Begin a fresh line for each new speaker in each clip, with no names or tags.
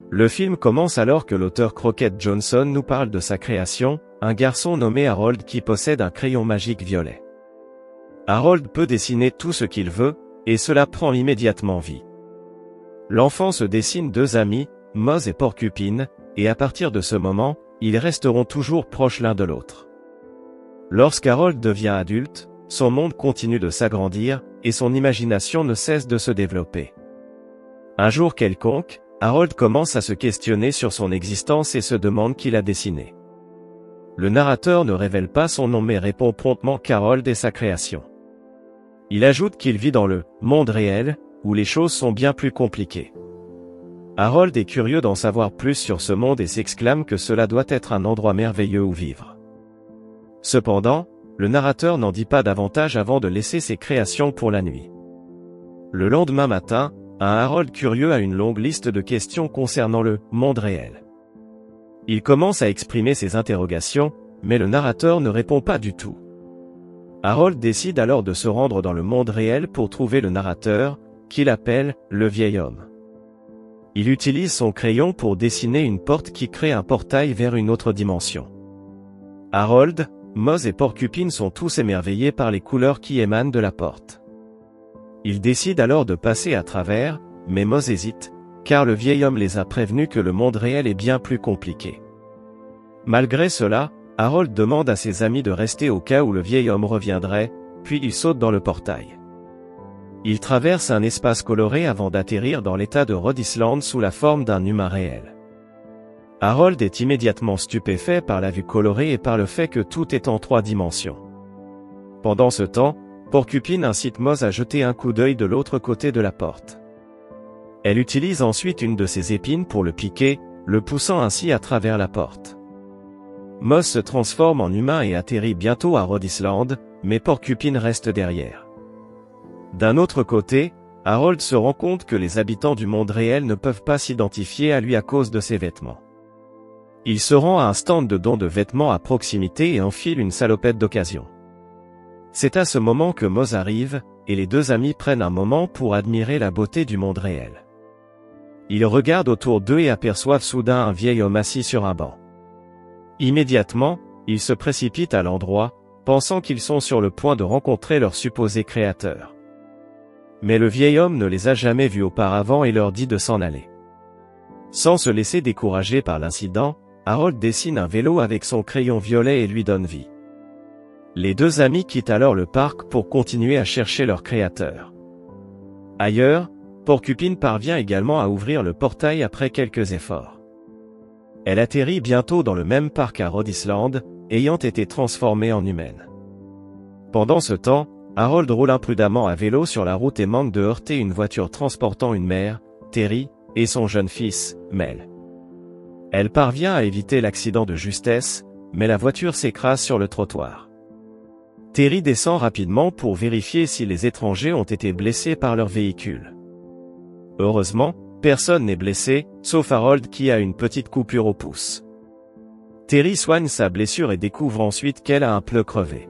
Le film commence alors que l'auteur Crockett Johnson nous parle de sa création, un garçon nommé Harold qui possède un crayon magique violet. Harold peut dessiner tout ce qu'il veut, et cela prend immédiatement vie. L'enfant se dessine deux amis, Moz et Porcupine, et à partir de ce moment, ils resteront toujours proches l'un de l'autre. Lorsqu'Harold devient adulte, son monde continue de s'agrandir, et son imagination ne cesse de se développer. Un jour quelconque, Harold commence à se questionner sur son existence et se demande qui l'a dessiné. Le narrateur ne révèle pas son nom mais répond promptement qu'Harold est sa création. Il ajoute qu'il vit dans le « monde réel », où les choses sont bien plus compliquées. Harold est curieux d'en savoir plus sur ce monde et s'exclame que cela doit être un endroit merveilleux où vivre. Cependant, le narrateur n'en dit pas davantage avant de laisser ses créations pour la nuit. Le lendemain matin, un Harold curieux a une longue liste de questions concernant le monde réel. Il commence à exprimer ses interrogations, mais le narrateur ne répond pas du tout. Harold décide alors de se rendre dans le monde réel pour trouver le narrateur, qu'il appelle le vieil homme. Il utilise son crayon pour dessiner une porte qui crée un portail vers une autre dimension. Harold, Moz et Porcupine sont tous émerveillés par les couleurs qui émanent de la porte. Ils décident alors de passer à travers, mais Moz hésite, car le vieil homme les a prévenus que le monde réel est bien plus compliqué. Malgré cela, Harold demande à ses amis de rester au cas où le vieil homme reviendrait, puis il saute dans le portail. Il traverse un espace coloré avant d'atterrir dans l'état de Rhode Island sous la forme d'un humain réel. Harold est immédiatement stupéfait par la vue colorée et par le fait que tout est en 3 dimensions. Pendant ce temps, Porcupine incite Moz à jeter un coup d'œil de l'autre côté de la porte. Elle utilise ensuite une de ses épines pour le piquer, le poussant ainsi à travers la porte. Moz se transforme en humain et atterrit bientôt à Rhode Island, mais Porcupine reste derrière. D'un autre côté, Harold se rend compte que les habitants du monde réel ne peuvent pas s'identifier à lui à cause de ses vêtements. Il se rend à un stand de dons de vêtements à proximité et enfile une salopette d'occasion. C'est à ce moment que Moz arrive, et les deux amis prennent un moment pour admirer la beauté du monde réel. Ils regardent autour d'eux et aperçoivent soudain un vieil homme assis sur un banc. Immédiatement, ils se précipitent à l'endroit, pensant qu'ils sont sur le point de rencontrer leur supposé créateur. Mais le vieil homme ne les a jamais vus auparavant et leur dit de s'en aller. Sans se laisser décourager par l'incident, Harold dessine un vélo avec son crayon violet et lui donne vie. Les deux amis quittent alors le parc pour continuer à chercher leur créateur. Ailleurs, Porcupine parvient également à ouvrir le portail après quelques efforts. Elle atterrit bientôt dans le même parc à Rhode Island, ayant été transformée en humaine. Pendant ce temps, Harold roule imprudemment à vélo sur la route et manque de heurter une voiture transportant une mère, Terry, et son jeune fils, Mel. Elle parvient à éviter l'accident de justesse, mais la voiture s'écrase sur le trottoir. Terry descend rapidement pour vérifier si les étrangers ont été blessés par leur véhicule. Heureusement, personne n'est blessé, sauf Harold qui a une petite coupure au pouce. Terry soigne sa blessure et découvre ensuite qu'elle a un pneu crevé.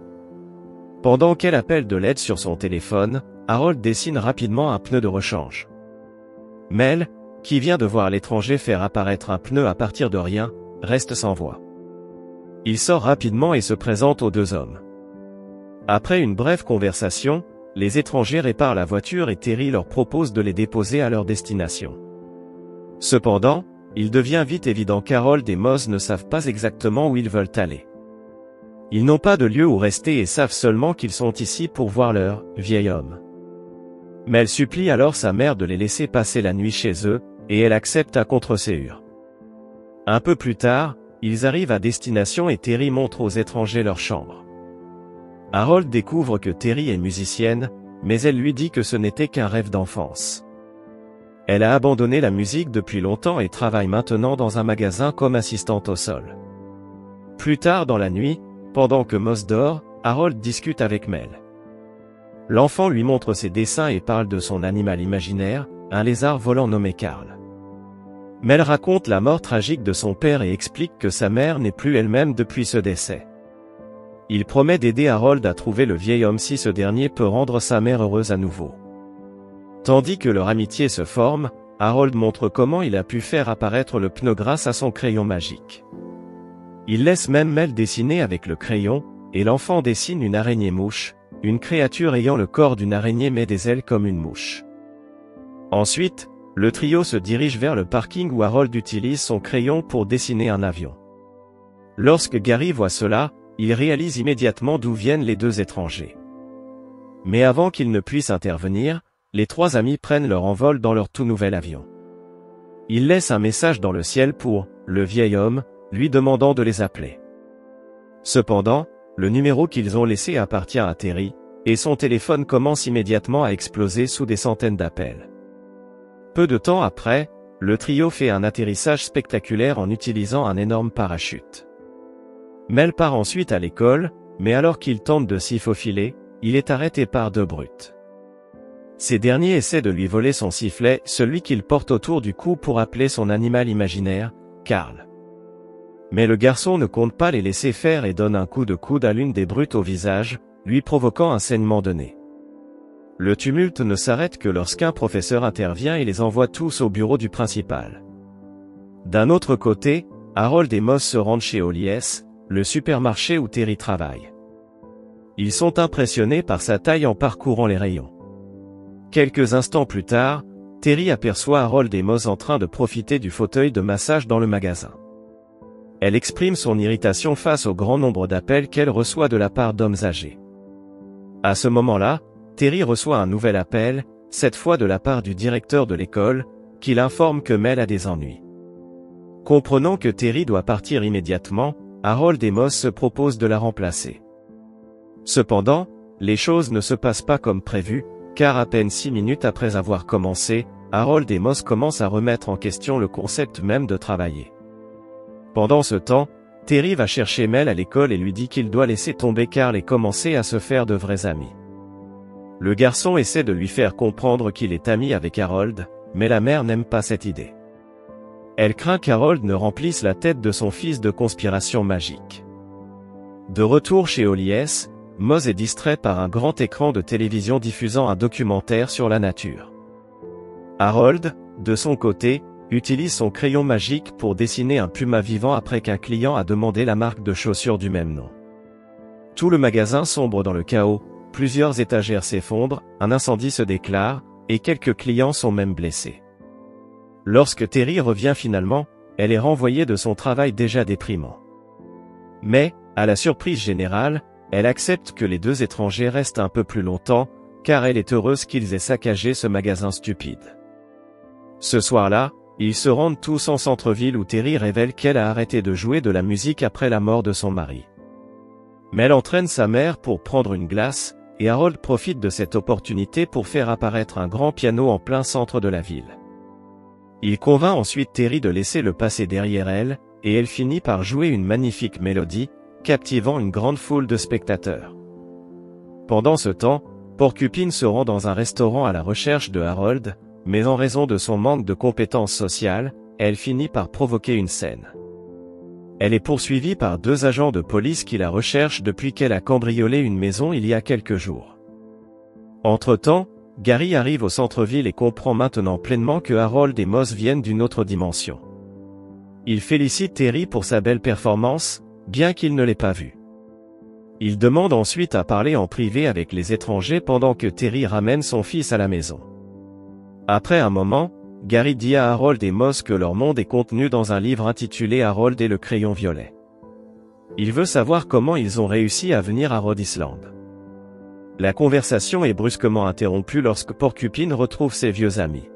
Pendant qu'elle appelle de l'aide sur son téléphone, Harold dessine rapidement un pneu de rechange. Mel, qui vient de voir l'étranger faire apparaître un pneu à partir de rien, reste sans voix. Il sort rapidement et se présente aux deux hommes. Après une brève conversation, les étrangers réparent la voiture et Terry leur propose de les déposer à leur destination. Cependant, il devient vite évident qu'Harold et Moz ne savent pas exactement où ils veulent aller. Ils n'ont pas de lieu où rester et savent seulement qu'ils sont ici pour voir leur vieil homme. Mel supplie alors sa mère de les laisser passer la nuit chez eux, et elle accepte à contre-ségur. Un peu plus tard, ils arrivent à destination et Terry montre aux étrangers leur chambre. Harold découvre que Terry est musicienne, mais elle lui dit que ce n'était qu'un rêve d'enfance. Elle a abandonné la musique depuis longtemps et travaille maintenant dans un magasin comme assistante au sol. Plus tard dans la nuit, pendant que Moz dort, Harold discute avec Mel. L'enfant lui montre ses dessins et parle de son animal imaginaire, un lézard volant nommé Carl. Mel raconte la mort tragique de son père et explique que sa mère n'est plus elle-même depuis ce décès. Il promet d'aider Harold à trouver le vieil homme si ce dernier peut rendre sa mère heureuse à nouveau. Tandis que leur amitié se forme, Harold montre comment il a pu faire apparaître le pneu grâce à son crayon magique. Il laisse même Mel dessiner avec le crayon, et l'enfant dessine une araignée-mouche, une créature ayant le corps d'une araignée mais des ailes comme une mouche. Ensuite, le trio se dirige vers le parking où Harold utilise son crayon pour dessiner un avion. Lorsque Gary voit cela, il réalise immédiatement d'où viennent les deux étrangers. Mais avant qu'il ne puisse intervenir, les trois amis prennent leur envol dans leur tout nouvel avion. Ils laissent un message dans le ciel pour le vieil homme, lui demandant de les appeler. Cependant, le numéro qu'ils ont laissé appartient à Terry, et son téléphone commence immédiatement à exploser sous des centaines d'appels. Peu de temps après, le trio fait un atterrissage spectaculaire en utilisant un énorme parachute. Mel part ensuite à l'école, mais alors qu'il tente de s'y faufiler, il est arrêté par deux brutes. Ces derniers essaient de lui voler son sifflet, celui qu'il porte autour du cou pour appeler son animal imaginaire, Carl. Mais le garçon ne compte pas les laisser faire et donne un coup de coude à l'une des brutes au visage, lui provoquant un saignement de nez. Le tumulte ne s'arrête que lorsqu'un professeur intervient et les envoie tous au bureau du principal. D'un autre côté, Harold et Moss se rendent chez Oliès, le supermarché où Terry travaille. Ils sont impressionnés par sa taille en parcourant les rayons. Quelques instants plus tard, Terry aperçoit Harold et Moss en train de profiter du fauteuil de massage dans le magasin. Elle exprime son irritation face au grand nombre d'appels qu'elle reçoit de la part d'hommes âgés. À ce moment-là, Terry reçoit un nouvel appel, cette fois de la part du directeur de l'école, qui l'informe que Mel a des ennuis. Comprenant que Terry doit partir immédiatement, Harold et Moss se proposent de la remplacer. Cependant, les choses ne se passent pas comme prévu, car à peine 6 minutes après avoir commencé, Harold et Moss commencent à remettre en question le concept même de travailler. Pendant ce temps, Terry va chercher Mel à l'école et lui dit qu'il doit laisser tomber Carl et commencer à se faire de vrais amis. Le garçon essaie de lui faire comprendre qu'il est ami avec Harold, mais la mère n'aime pas cette idée. Elle craint qu'Harold ne remplisse la tête de son fils de conspiration magique. De retour chez Oliès, Moss est distrait par un grand écran de télévision diffusant un documentaire sur la nature. Harold, de son côté, utilise son crayon magique pour dessiner un puma vivant après qu'un client a demandé la marque de chaussures du même nom. Tout le magasin sombre dans le chaos, plusieurs étagères s'effondrent, un incendie se déclare, et quelques clients sont même blessés. Lorsque Terry revient finalement, elle est renvoyée de son travail déjà déprimant. Mais, à la surprise générale, elle accepte que les deux étrangers restent un peu plus longtemps, car elle est heureuse qu'ils aient saccagé ce magasin stupide. Ce soir-là, ils se rendent tous en centre-ville où Terry révèle qu'elle a arrêté de jouer de la musique après la mort de son mari. Mel entraîne sa mère pour prendre une glace, et Harold profite de cette opportunité pour faire apparaître un grand piano en plein centre de la ville. Il convainc ensuite Terry de laisser le passer derrière elle, et elle finit par jouer une magnifique mélodie, captivant une grande foule de spectateurs. Pendant ce temps, Porcupine se rend dans un restaurant à la recherche de Harold, mais en raison de son manque de compétences sociales, elle finit par provoquer une scène. Elle est poursuivie par deux agents de police qui la recherchent depuis qu'elle a cambriolé une maison il y a quelques jours. Entre-temps, Gary arrive au centre-ville et comprend maintenant pleinement que Harold et Moss viennent d'une autre dimension. Il félicite Terry pour sa belle performance, bien qu'il ne l'ait pas vue. Il demande ensuite à parler en privé avec les étrangers pendant que Terry ramène son fils à la maison. Après un moment, Gary dit à Harold et Moss que leur monde est contenu dans un livre intitulé Harold et le crayon violet. Il veut savoir comment ils ont réussi à venir à Rhode Island. La conversation est brusquement interrompue lorsque Porcupine retrouve ses vieux amis.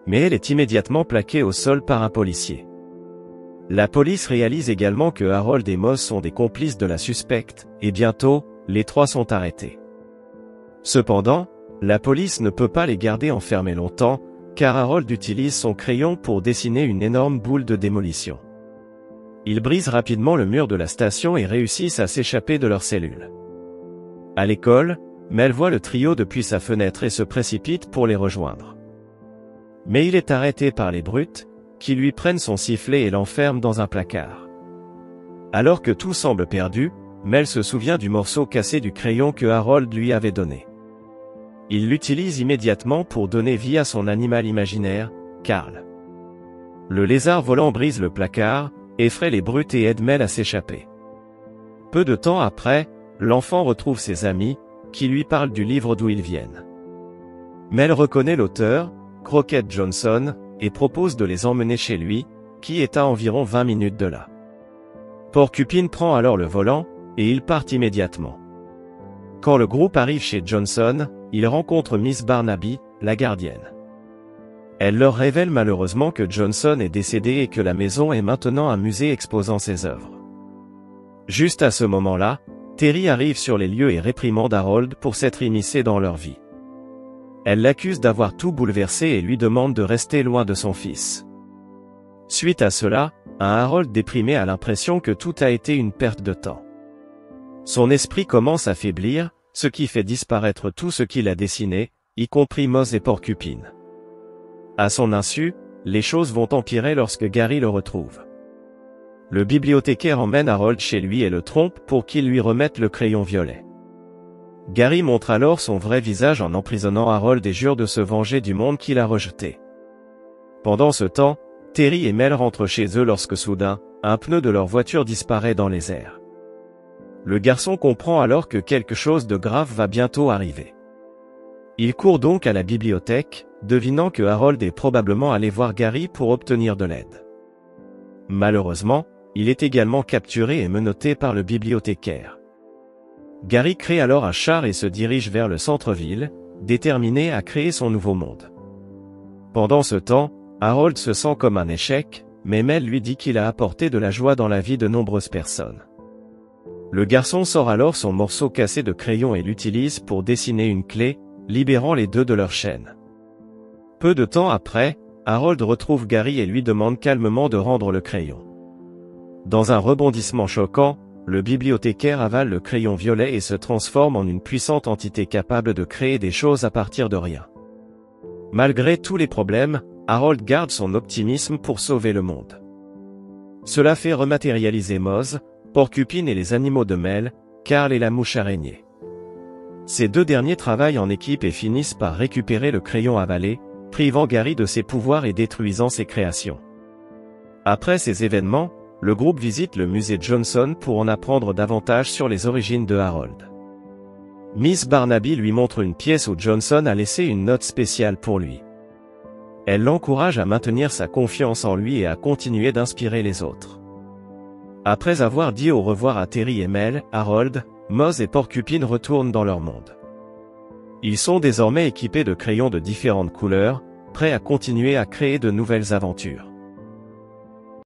Mais elle est immédiatement plaquée au sol par un policier. La police réalise également que Harold et Moss sont des complices de la suspecte, et bientôt, les trois sont arrêtés. Cependant, la police ne peut pas les garder enfermés longtemps, car Harold utilise son crayon pour dessiner une énorme boule de démolition. Ils brisent rapidement le mur de la station et réussissent à s'échapper de leur cellule. À l'école, Mel voit le trio depuis sa fenêtre et se précipite pour les rejoindre. Mais il est arrêté par les brutes, qui lui prennent son sifflet et l'enferment dans un placard. Alors que tout semble perdu, Mel se souvient du morceau cassé du crayon que Harold lui avait donné. Il l'utilise immédiatement pour donner vie à son animal imaginaire, Carl. Le lézard volant brise le placard, effraie les brutes et aide Mel à s'échapper. Peu de temps après, l'enfant retrouve ses amis, qui lui parlent du livre d'où ils viennent. Mel reconnaît l'auteur, Crockett Johnson, et propose de les emmener chez lui, qui est à environ 20 minutes de là. Porcupine prend alors le volant, et ils partent immédiatement. Quand le groupe arrive chez Johnson, ils rencontrent Miss Barnaby, la gardienne. Elle leur révèle malheureusement que Johnson est décédé et que la maison est maintenant un musée exposant ses œuvres. Juste à ce moment-là, Terry arrive sur les lieux et réprimande Harold pour s'être immiscé dans leur vie. Elle l'accuse d'avoir tout bouleversé et lui demande de rester loin de son fils. Suite à cela, un Harold déprimé a l'impression que tout a été une perte de temps. Son esprit commence à faiblir, ce qui fait disparaître tout ce qu'il a dessiné, y compris Moz et Porcupine. À son insu, les choses vont empirer lorsque Gary le retrouve. Le bibliothécaire emmène Harold chez lui et le trompe pour qu'il lui remette le crayon violet. Gary montre alors son vrai visage en emprisonnant Harold et jure de se venger du monde qu'il a rejeté. Pendant ce temps, Terry et Mel rentrent chez eux lorsque soudain, un pneu de leur voiture disparaît dans les airs. Le garçon comprend alors que quelque chose de grave va bientôt arriver. Il court donc à la bibliothèque, devinant que Harold est probablement allé voir Gary pour obtenir de l'aide. Malheureusement, il est également capturé et menotté par le bibliothécaire. Gary crée alors un char et se dirige vers le centre-ville, déterminé à créer son nouveau monde. Pendant ce temps, Harold se sent comme un échec, mais Mel lui dit qu'il a apporté de la joie dans la vie de nombreuses personnes. Le garçon sort alors son morceau cassé de crayon et l'utilise pour dessiner une clé, libérant les deux de leur chaîne. Peu de temps après, Harold retrouve Gary et lui demande calmement de rendre le crayon. Dans un rebondissement choquant, le bibliothécaire avale le crayon violet et se transforme en une puissante entité capable de créer des choses à partir de rien. Malgré tous les problèmes, Harold garde son optimisme pour sauver le monde. Cela fait rematérialiser Moz, Porcupine et les animaux de Mel, Carl et la mouche araignée. Ces deux derniers travaillent en équipe et finissent par récupérer le crayon avalé, privant Gary de ses pouvoirs et détruisant ses créations. Après ces événements, le groupe visite le musée Johnson pour en apprendre davantage sur les origines de Harold. Miss Barnaby lui montre une pièce où Johnson a laissé une note spéciale pour lui. Elle l'encourage à maintenir sa confiance en lui et à continuer d'inspirer les autres. Après avoir dit au revoir à Terry et Mel, Harold, Moz et Porcupine retournent dans leur monde. Ils sont désormais équipés de crayons de différentes couleurs, prêts à continuer à créer de nouvelles aventures.